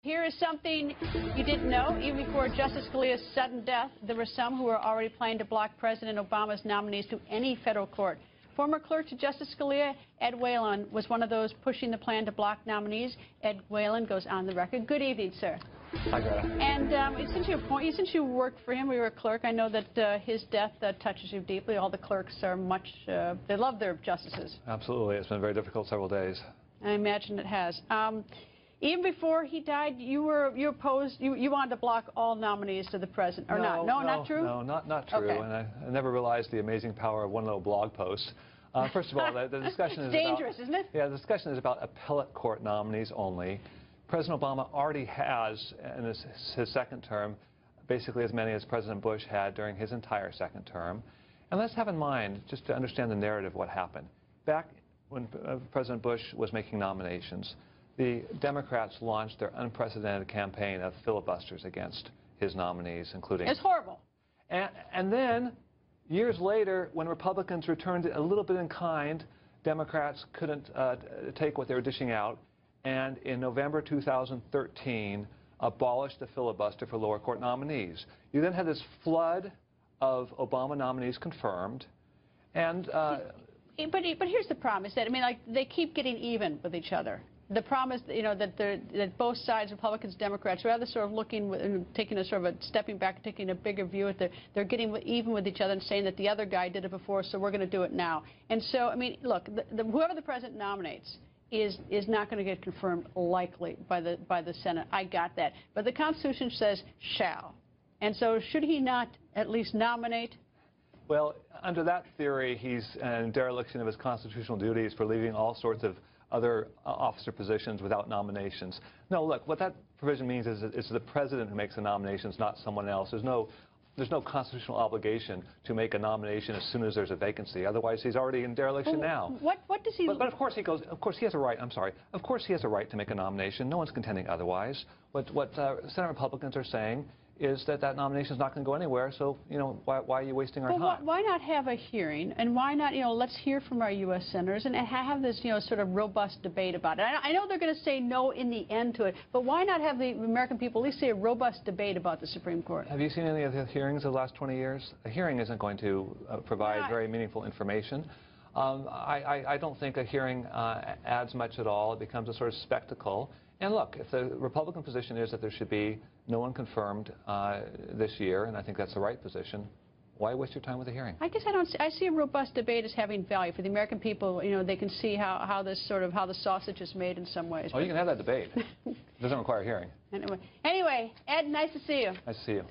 Here is something you didn't know. Even before Justice Scalia's sudden death, there were some who were already planning to block President Obama's nominees to any federal court. Former clerk to Justice Scalia, Ed Whelan, was one of those pushing the plan to block nominees. Ed Whelan goes on the record. Good evening, sir. Hi, Greta. And since you worked for him, you were a clerk, I know that his death touches you deeply. All the clerks are they love their justices. Absolutely. It's been very difficult several days. I imagine it has. Even before he died, you wanted to block all nominees to the president, or not? No, not true? No, not true. Okay. And I never realized the amazing power of one little blog post. First of all, the discussion is dangerous, isn't it? Yeah, the discussion is about appellate court nominees only. President Obama already has, in his second term, basically as many as President Bush had during his entire second term. And let's have in mind, just to understand the narrative of what happened. Back when President Bush was making nominations, the Democrats launched their unprecedented campaign of filibusters against his nominees, including... It's horrible. And then, years later, when Republicans returned a little bit in kind, Democrats couldn't take what they were dishing out, and in November 2013, abolished the filibuster for lower court nominees. You then had this flood of Obama nominees confirmed, and... But here's the problem, is that, they keep getting even with each other. The problem is, that both sides, Republicans, Democrats, rather sort of taking a sort of stepping back, taking a bigger view at they're getting even with each other and saying that the other guy did it before, so we're going to do it now. And so, look, whoever the president nominates is not going to get confirmed likely by the Senate. I got that. But the Constitution says shall. And so should he not at least nominate? Well, under that theory, he's in dereliction of his constitutional duties for leaving all sorts of other officer positions without nominations. No, look, what that provision means is it's the president who makes the nominations, not someone else. There's no constitutional obligation to make a nomination as soon as there's a vacancy. Otherwise, he's already in dereliction now. What does he... But of course he goes. Of course he has a right. I'm sorry. Of course he has a right to make a nomination. No one's contending otherwise. What Senate Republicans are saying is that nomination is not going to go anywhere, so, why are you wasting our time? Why not have a hearing, and why not, let's hear from our U.S. senators and have this, sort of robust debate about it. I know they're going to say no in the end to it, but why not have the American people at least say a robust debate about the Supreme Court? Have you seen any of the hearings of the last 20 years? A hearing isn't going to provide very meaningful information. I don't think a hearing adds much at all. It becomes a sort of spectacle. And look, if the Republican position is that there should be no one confirmed this year, and I think that's the right position, why waste your time with a hearing? I guess I see a robust debate as having value for the American people. They can see how the sausage is made in some ways. Oh, you can have that debate. It doesn't require a hearing. Anyway, Ed, nice to see you. Nice to see you.